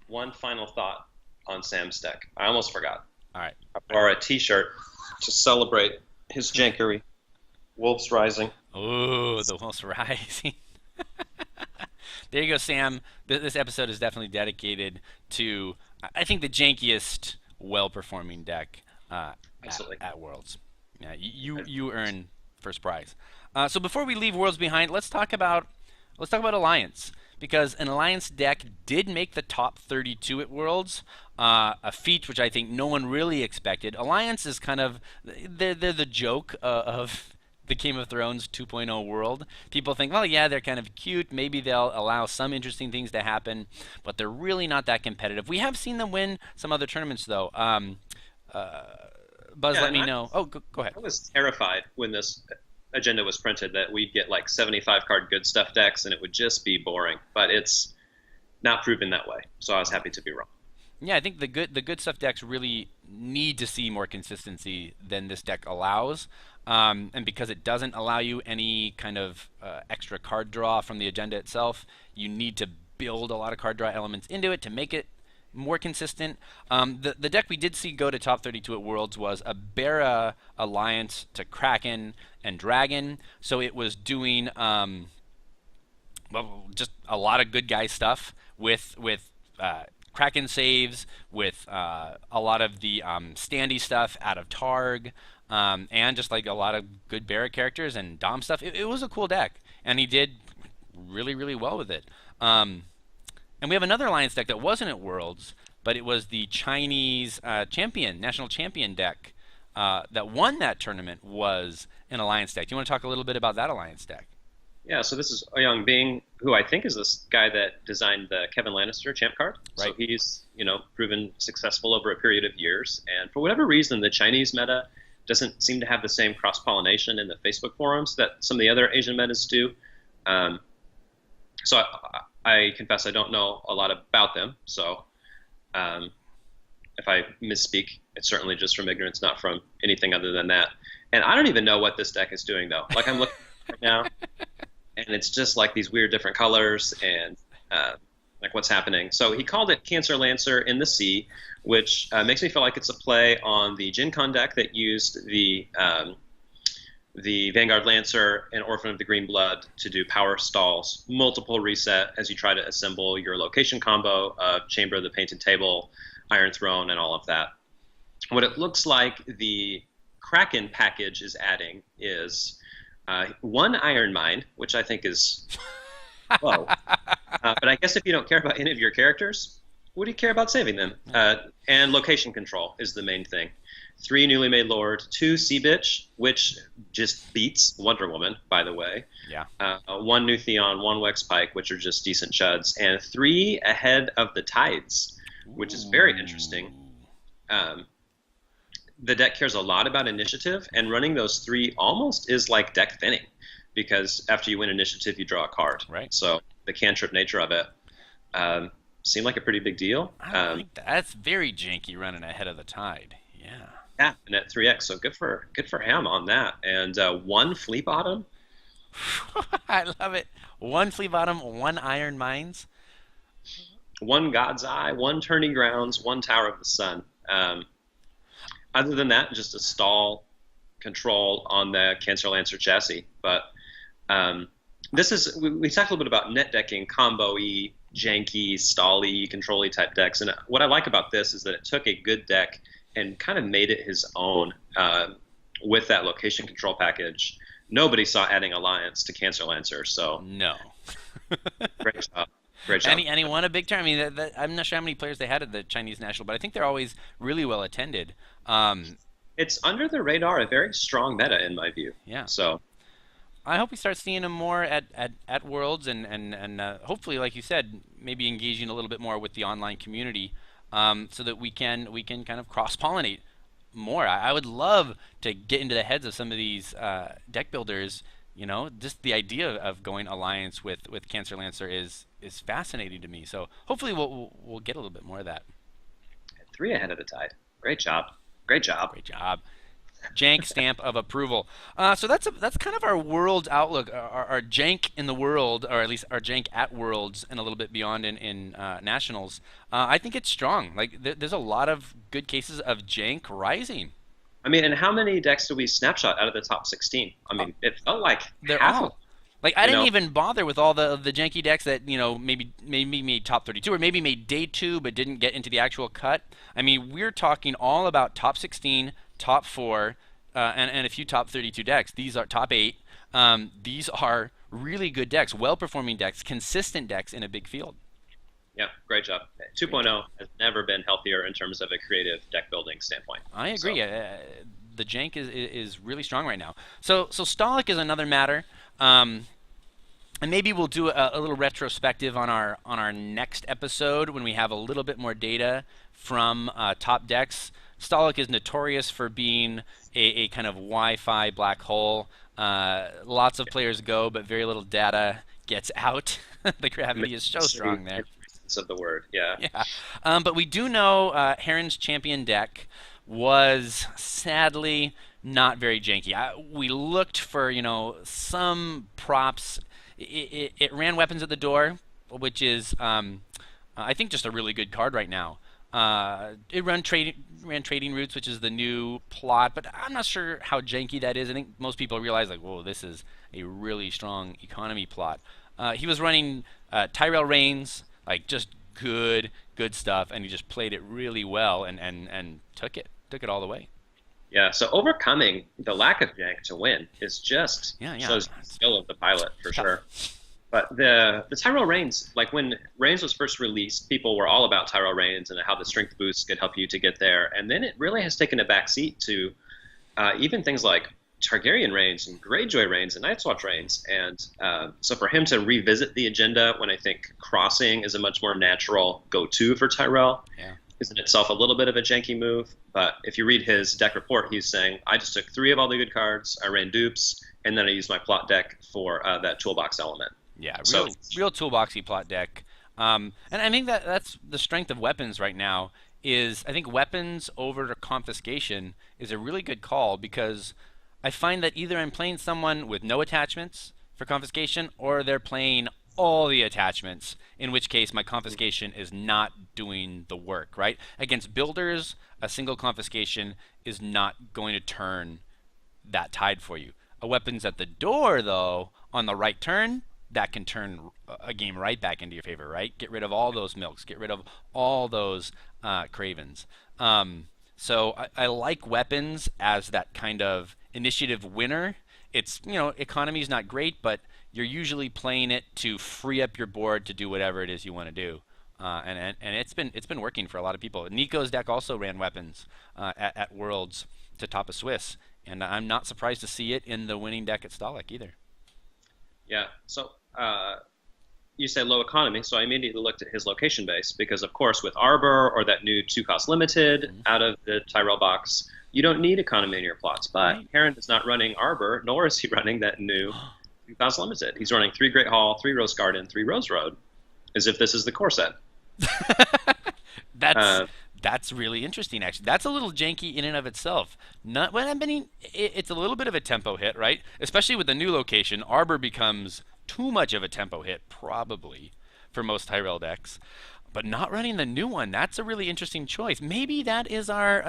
One final thought on Sam's deck. I almost forgot.
All right.
I bought a T-shirt to celebrate his jankery. Wolves Rising.
Oh, the Wolves Rising. There you go, Sam. This episode is definitely dedicated to, I think, the jankiest, well-performing deck at Worlds. Yeah, you earn first prize. So before we leave Worlds behind, let's talk about Alliance, because an Alliance deck did make the top 32 at Worlds, a feat which I think no one really expected. Alliance is kind of they're the joke of the Game of Thrones 2.0 world. People think, well, yeah, they're kind of cute. Maybe they'll allow some interesting things to happen, but they're really not that competitive. We have seen them win some other tournaments, though. Buzz, let me know. Oh, go ahead.
I was terrified when this agenda was printed that we'd get like 75 card good stuff decks and it would just be boring. But it's not proven that way, so I was happy to be wrong.
Yeah, I think the good stuff decks really need to see more consistency than this deck allows. And because it doesn't allow you any kind of extra card draw from the agenda itself, you need to build a lot of card draw elements into it to make it more consistent. The deck we did see go to top 32 at Worlds was a Bara Alliance to Kraken and Dragon. So it was doing just a lot of good guy stuff with Kraken saves, with a lot of the standy stuff out of Targ. And just like a lot of good Barra characters and Dom stuff. It was a cool deck, and he did really, really well with it. And we have another Alliance deck that wasn't at Worlds, but it was the Chinese national champion deck that won that tournament was an Alliance deck. Do you want to talk a little bit about that Alliance deck?
Yeah, so this is Ouyang Bing, who I think is this guy that designed the Kevin Lannister champ card.
Right.
So he's, proven successful over a period of years. And for whatever reason, the Chinese meta doesn't seem to have the same cross-pollination in the Facebook forums that some of the other Asian metas do. So I confess I don't know a lot about them. So if I misspeak, it's certainly just from ignorance, not from anything other than that. And I don't even know what this deck is doing, though. Like, I'm looking right now, and it's just like these weird different colors and like what's happening. So he called it Cancer Lancer in the Sea, which makes me feel like it's a play on the Gen Con deck that used the Vanguard Lancer and Orphan of the Green Blood to do power stalls, multiple reset as you try to assemble your location combo of Chamber of the Painted Table, Iron Throne, and all of that. What it looks like the Kraken package is adding is one Iron Mine, which I think is low. But I guess if you don't care about any of your characters, what do you care about saving them? And location control is the main thing. 3 Newly Made Lord, 2 Sea Bitch, which just beats Wonder Woman, by the way.
Yeah.
1 New Theon, 1 Wex Pike, which are just decent chuds, and 3 Ahead of the Tides, which is very interesting. The deck cares a lot about initiative, and running those 3 almost is like deck thinning, because after you win initiative, you draw a card.
Right.
So the cantrip nature of it seemed like a pretty big deal.
I like that. That's very janky, running Ahead of the Tide. Yeah.
Yeah, and at 3x, so good for him on that. And 1 Flea Bottom.
I love it. 1 Flea Bottom, 1 Iron Mines.
1 God's Eye, 1 Turning Grounds, 1 Tower of the Sun. Other than that, just a stall control on the Cancer Lancer chassis. But this is, we talked a little bit about net decking, combo-y, janky, stall-y, control-y type decks. And what I like about this is that it took a good deck and kind of made it his own with that location control package. nobody saw adding Alliance to Cancer Lancer. So
No.
great job, great job.
And he won a big tournament. I mean, I'm not sure how many players they had at the Chinese National, but I think they're always really well attended.
It's under the radar, a very strong meta in my view.
Yeah.
So
I hope we start seeing him more at Worlds and hopefully, like you said, maybe engaging a little bit more with the online community, so that we can kind of cross-pollinate more. I would love to get into the heads of some of these deck builders. You know, just the idea of going alliance with Cancer Lancer is fascinating to me. So hopefully we'll get a little bit more of that.
3 ahead of the tide. Great job. Great job.
Great job. Jank stamp of approval. So that's kind of our world outlook, our Jank in the world, or at least our Jank at Worlds and a little bit beyond in Nationals. I think it's strong. Like there's a lot of good cases of Jank rising.
I mean, and how many decks do we snapshot out of the top 16? I mean, it felt like
They're
half
all. Like I didn't even bother with all the janky decks that maybe made top 32 or maybe made day 2 but didn't get into the actual cut. I mean, we're talking all about top 16, top 4, and a few top 32 decks. These are top 8. These are really good decks, well-performing decks, consistent decks in a big field.
Yeah, great job. 2.0 has never been healthier in terms of a creative deck building standpoint.
I agree.
So.
The Jank is really strong right now. So Stahleck is another matter. And maybe we'll do a little retrospective on our next episode when we have a little bit more data from top decks. Stahleck is notorious for being a kind of Wi-Fi black hole. Lots of players go, but very little data gets out. The gravity is so strong there.
Of the word, yeah.
Yeah. But we do know Heron's champion deck was sadly not very janky. We looked for some props. It ran weapons at the door, which is I think just a really good card right now. It ran trading routes, which is the new plot, but I'm not sure how janky that is. I think most people realize like, whoa, this is a really strong economy plot. He was running Tyrell Reigns, like just good stuff, and he just played it really well and took it all the way.
Yeah, so overcoming the lack of jank to win is just shows the skill of the pilot for sure. But the Tyrell Reigns, like when Reigns was first released, people were all about Tyrell Reigns and how the strength boost could help you to get there. And then it really has taken a backseat to even things like Targaryen Reigns and Greyjoy Reigns and Night's Watch Reigns. And so for him to revisit the agenda when I think crossing is a much more natural go-to for Tyrell is in itself a little bit of a janky move. But if you read his deck report, he's saying, I just took 3 of all the good cards, I ran dupes, and then I used my plot deck for that toolbox element.
Yeah, real toolboxy plot deck. And I think that's the strength of weapons right now is I think weapons over confiscation is a really good call because I find that either I'm playing someone with no attachments for confiscation or they're playing all the attachments, in which case my confiscation is not doing the work, right? Against builders, a single confiscation is not going to turn that tide for you. A weapons at the door, though, on the right turn, that can turn a game right back into your favor, right? Get rid of all those milks, get rid of all those cravens. So I like weapons as that kind of initiative winner. It's, economy is not great, but you're usually playing it to free up your board to do whatever it is you want to do. And it's been working for a lot of people. Nico's deck also ran weapons at Worlds to top a Swiss, and I'm not surprised to see it in the winning deck at Stahleck either.
Yeah, so you say low economy, so I immediately looked at his location base because, of course, with Arbor or that new 2-cost limited out of the Tyrell box, you don't need economy in your plots. But Heron is not running Arbor, nor is he running that new 2-cost limited. He's running 3 Great Hall, 3 Rose Garden, 3 Rose Road, as if this is the core set.
That's really interesting, actually. That's a little janky in and of itself. It's a little bit of a tempo hit, right? Especially with the new location, Arbor becomes too much of a tempo hit, probably, for most Tyrell decks. But not running the new one, that's a really interesting choice. Maybe that is our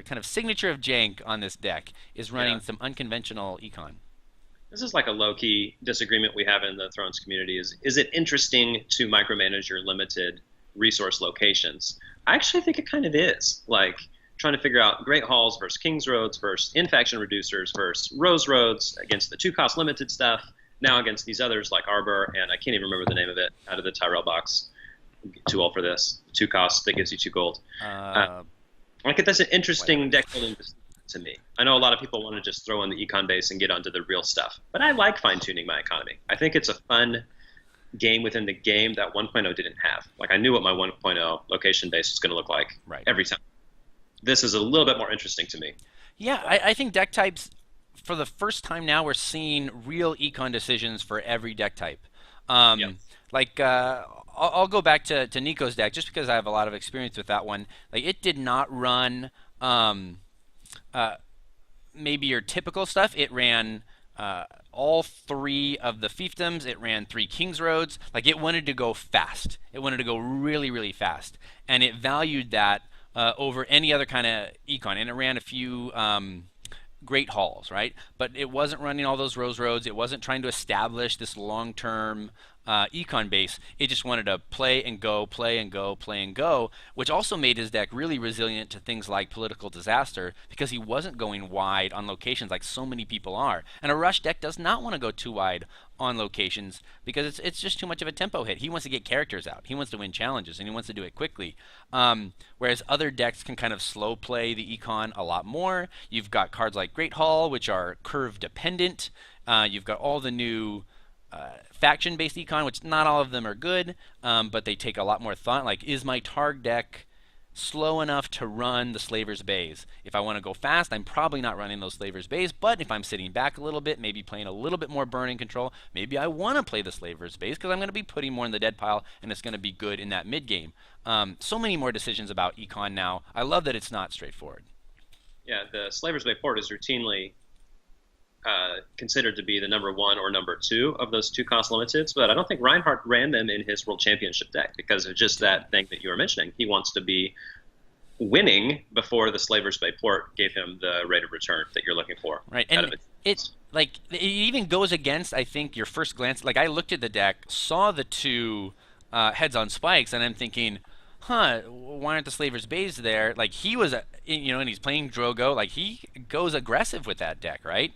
kind of signature of jank on this deck, is running some unconventional econ.
This is like a low-key disagreement we have in the Thrones community. Is it interesting to micromanage your limited resource locations? I actually think it kind of is. Like, trying to figure out Great Halls versus King's Roads versus Infection Reducers versus Rose Roads against the 2-cost limited stuff, now against these others like Arbor, and I can't even remember the name of it out of the Tyrell box. I'm too old for this. 2 costs that gives you 2 gold. Like that's an interesting deck building to me. I know a lot of people want to just throw in the econ base and get onto the real stuff, but I like fine-tuning my economy. I think it's a fun game within the game that 1.0 didn't have. Like I knew what my 1.0 location base was going to look like every time. This is a little bit more interesting to me.
Yeah, I think deck types, for the first time now, we're seeing real econ decisions for every deck type. Like I'll go back to Nico's deck just because I have a lot of experience with that one. Like it did not run maybe your typical stuff. It ran all 3 of the fiefdoms. It ran 3 King's Roads. Like it wanted to go fast. It wanted to go really, really fast, and it valued that over any other kind of econ. And it ran a few Great Halls, right? But it wasn't running all those Rose Roads. It wasn't trying to establish this long-term econ base. It just wanted to play and go, play and go, play and go, which also made his deck really resilient to things like political disaster because he wasn't going wide on locations like so many people are. And a rush deck does not want to go too wide on locations because it's just too much of a tempo hit. He wants to get characters out. He wants to win challenges, and he wants to do it quickly. Whereas other decks can kind of slow play the econ a lot more. You've got cards like Great Hall, which are curve dependent. You've got all the new faction-based econ, which not all of them are good, but they take a lot more thought. Like, is my Targ deck slow enough to run the Slaver's Bays? If I want to go fast, I'm probably not running those Slaver's Bays, but if I'm sitting back a little bit, maybe playing a little bit more burning control, maybe I want to play the Slaver's Bays because I'm going to be putting more in the dead pile, and it's going to be good in that mid-game. So many more decisions about econ now. I love that it's not straightforward.
Yeah, the Slaver's Bay port is routinely considered to be the number 1 or number 2 of those 2-cost limiteds, but I don't think Reinhardt ran them in his World Championship deck because of just that thing that you were mentioning. He wants to be winning before the Slaver's Bay port gave him the rate of return that you're looking for.
Right, and it's like it even goes against, I think, your first glance. Like I looked at the deck, saw the 2 heads on spikes, and I'm thinking, why aren't the Slaver's Bays there? Like he was, and he's playing Drogo. Like he goes aggressive with that deck, right?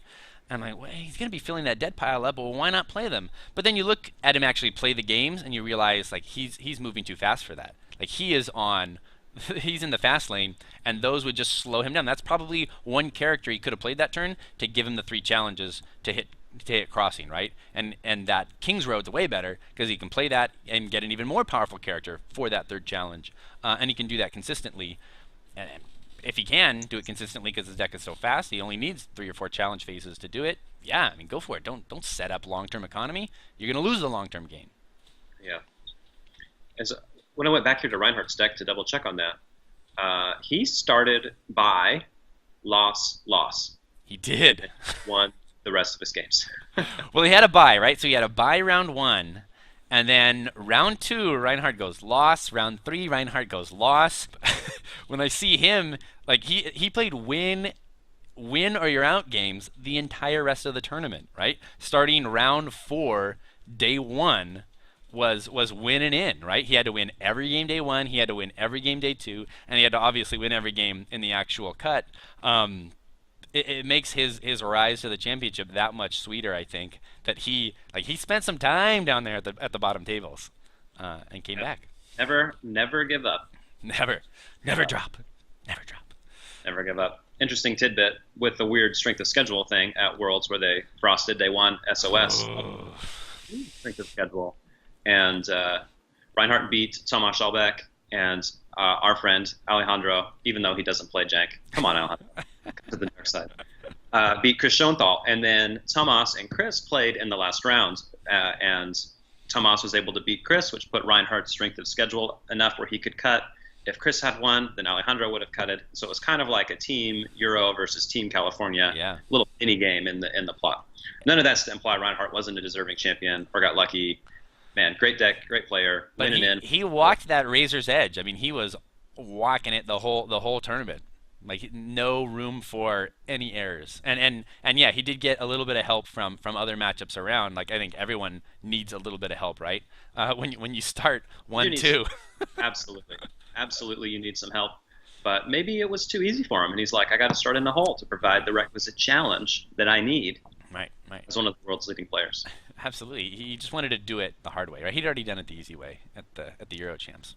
I'm like, well, he's going to be filling that dead pile up, well, why not play them? But then you look at him actually play the games, and you realize, like, he's moving too fast for that. Like, he's in the fast lane, and those would just slow him down. That's probably one character he could have played that turn to give him the 3 challenges to hit crossing, right? And that King's Road's way better, because he can play that and get an even more powerful character for that 3rd challenge. And he can do that consistently. And if he can do it consistently because his deck is so fast, he only needs 3 or 4 challenge phases to do it. Yeah, I mean, go for it. Don't set up long-term economy. You're going to lose the long-term game.
Yeah. When I went back here to Reinhardt's deck to double check on that, he started by loss.
He did.
And won the rest of his games.
Well, he had a bye, right? So he had a bye round 1. And then round 2, Reinhardt goes loss. Round 3, Reinhardt goes loss. When I see him, like he played win or you're out games the entire rest of the tournament, right? Starting round 4, day 1 was win and in, right? He had to win every game day 1, he had to win every game day 2, and he had to obviously win every game in the actual cut. It makes his rise to the championship that much sweeter, I think, that he spent some time down there at the bottom tables and came back.
Never give up.
Never drop.
Never give up. Interesting tidbit with the weird strength of schedule thing at Worlds where they frosted day 1 SOS strength of schedule, and Reinhardt beat Tomas Schalbeck and our friend Alejandro, even though he doesn't play Jank. Come on, Alejandro. To the dark side. Beat Chris Schoenthal, and then Tomas and Chris played in the last round, and Tomas was able to beat Chris, which put Reinhardt's strength of schedule enough where he could cut. If Chris had won, then Alejandro would have cutted. So it was kind of like a Team Euro versus Team California little mini game in the plot. None of that's to imply Reinhardt wasn't a deserving champion or got lucky. Man, great deck, great player.
But he walked that razor's edge. I mean, he was walking it the whole tournament. Like no room for any errors, and yeah, he did get a little bit of help from other matchups around. Like I think everyone needs a little bit of help, right? When you start 1-2.
Absolutely, you need some help. but maybe it was too easy for him, and he's like, I got to start in the hole to provide the requisite challenge that I need
Right, right.
as one of the world's leading players.
Absolutely. He just wanted to do it the hard way, right? He'd already done it the easy way at the Euro Champs.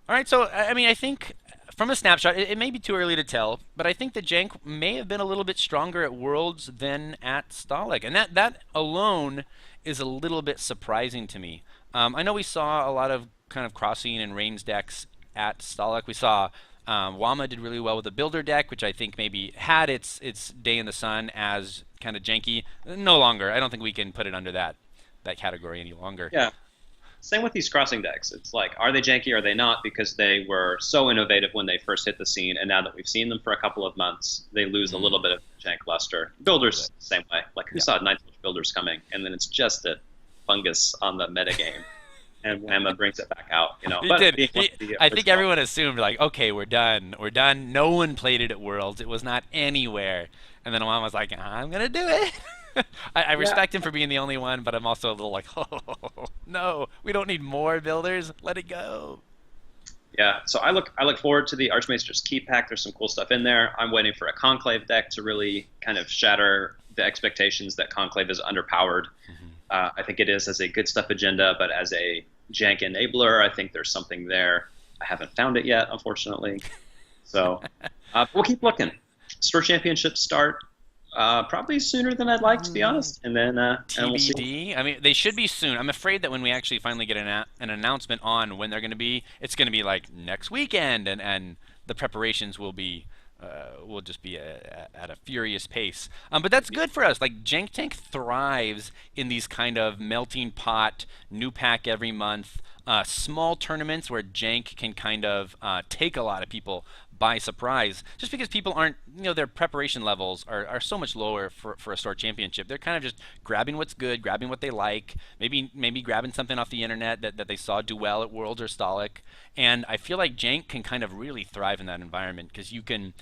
All right, so I mean, I think from a snapshot, it may be too early to tell, but I think that Jank may have been a little bit stronger at Worlds than at Stahleck, and that alone is a little bit surprising to me. I know we saw a lot of kind of crossing and range decks at Stahleck. We saw Wama did really well with the builder deck, which I think maybe had its day in the sun as kind of janky. No longer. I don't think we can put it under that category any longer.
Yeah. Same with these crossing decks. It's like, are they janky or are they not? Because they were so innovative when they first hit the scene, and now that we've seen them for a couple of months, they lose a little bit of jank luster. Builders, same way. Like, who saw Ninth Builders coming, and then it's just a fungus on the metagame, and Whamma brings it back out. You know,
He did. I think everyone assumed, like, okay, we're done. We're done. No one played it at Worlds. It was not anywhere. And then Whamma was like, I'm going to do it. I respect him for being the only one, but I'm also a little like, oh, no, we don't need more builders. Let it go.
Yeah, so I look forward to the Archmaester's Key Pack. There's some cool stuff in there. I'm waiting for a Conclave deck to really kind of shatter the expectations that Conclave is underpowered. I think it is as a good stuff agenda, but as a jank enabler, I think there's something there. I haven't found it yet, unfortunately. So we'll keep looking. Store Championships start probably sooner than I'd like, to be honest. And then and we'll see.
TBD. I mean, they should be soon. I'm afraid that when we actually finally get an announcement on when they're going to be, it's going to be like next weekend, and the preparations will be will just be at a furious pace. But that's good for us. Like, Jank Tank thrives in these kind of melting pot, new pack every month, small tournaments where Jank can kind of take a lot of people by surprise, just because people aren't, their preparation levels are so much lower for a store championship. They're kind of just grabbing what's good, grabbing what they like, maybe grabbing something off the internet that they saw do well at Worlds or Stahleck. And I feel like Jank can kind of really thrive in that environment, because you can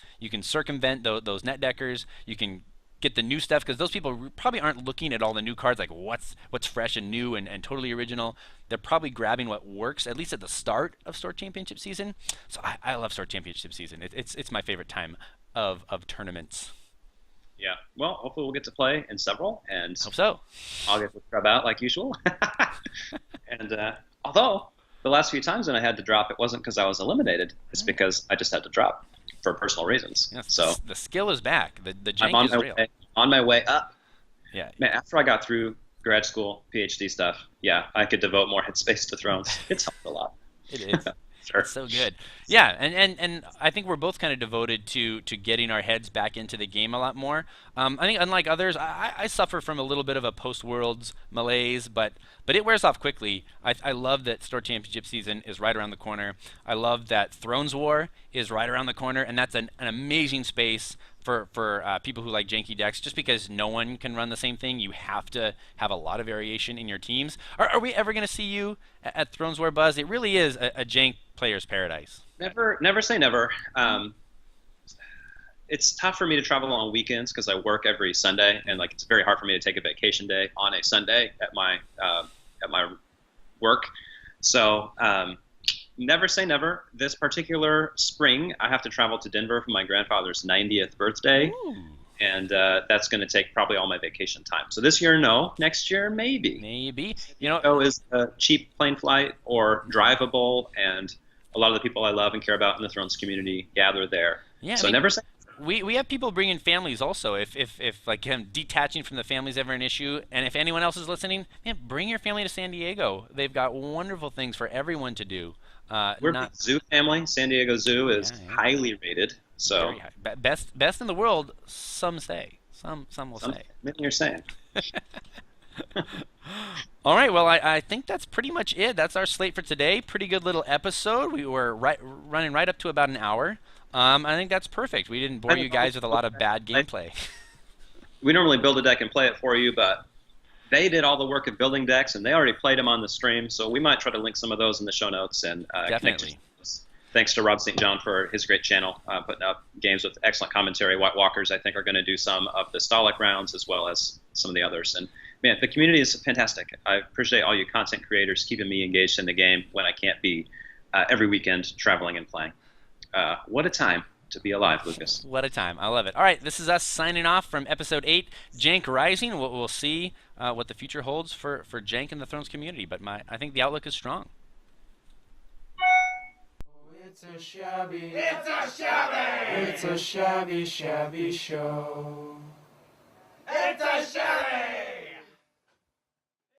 circumvent those net deckers, you can get the new stuff, because those people probably aren't looking at all the new cards like what's fresh and new and totally original. They're probably grabbing what works, at least at the start of Store Championship season. So I love Store Championship season. It's my favorite time of tournaments.
Yeah, well, hopefully we'll get to play in several, and
Hope so.
I'll get to scrub out like usual. And although the last few times when I had to drop, it wasn't because I was eliminated. It's because I just had to drop for personal reasons.
Yes,
so
the skill is back. The jank
I'm
is real.
on my way up.
Yeah.
Man, after I got through grad school, PhD stuff, yeah, I could devote more headspace to Thrones. It's helped a lot.
It is.
Sure.
It's so good. Yeah, and I think we're both kind of devoted to getting our heads back into the game a lot more. I think unlike others, I suffer from a little bit of a post-Worlds malaise, but it wears off quickly. I love that Store Championship season is right around the corner. I love that Thrones War is right around the corner, and that's an amazing space for people who like janky decks, just because no one can run the same thing. You have to have a lot of variation in your teams. Are we ever going to see you at Thrones War, Buzz? It really is a jank player's paradise.
Never say never. It's tough for me to travel on weekends because I work every Sunday, and like it's very hard for me to take a vacation day on a Sunday at my work. So never say never. This particular spring, I have to travel to Denver for my grandfather's 90th birthday.
Ooh.
And that's going to take probably all my vacation time. So this year, no. Next year, maybe.
Maybe.
So is a cheap plane flight or drivable, and a lot of the people I love and care about in the Thrones community gather there.
Yeah,
so never say.
We have people bringing families also. If like detaching from the family is ever an issue, and if anyone else is listening, man, bring your family to San Diego. They've got wonderful things for everyone to do.
We're a big zoo family. San Diego Zoo is highly rated. So
best in the world, some say. Some will say.
Maybe you're saying.
All right, well, I think that's pretty much it. That's our slate for today. Pretty good little episode. We were running right up to about an hour. I think that's perfect. We didn't bore you guys with a lot of bad gameplay.
We normally build a deck and play it for you, but they did all the work of building decks, and they already played them on the stream, so we might try to link some of those in the show notes and
definitely.
Thanks to Rob St. John for his great channel, putting up games with excellent commentary. White Walkers, I think, are going to do some of the Stahleck rounds as well as some of the others. And, man, the community is fantastic. I appreciate all you content creators keeping me engaged in the game when I can't be every weekend traveling and playing. What a time to be alive, Lucas.
What a time. I love it. All right, this is us signing off from episode 8, Jank Rising. We'll see what the future holds for Jank and the Thrones community, but I think the outlook is strong.
It's a shabby show.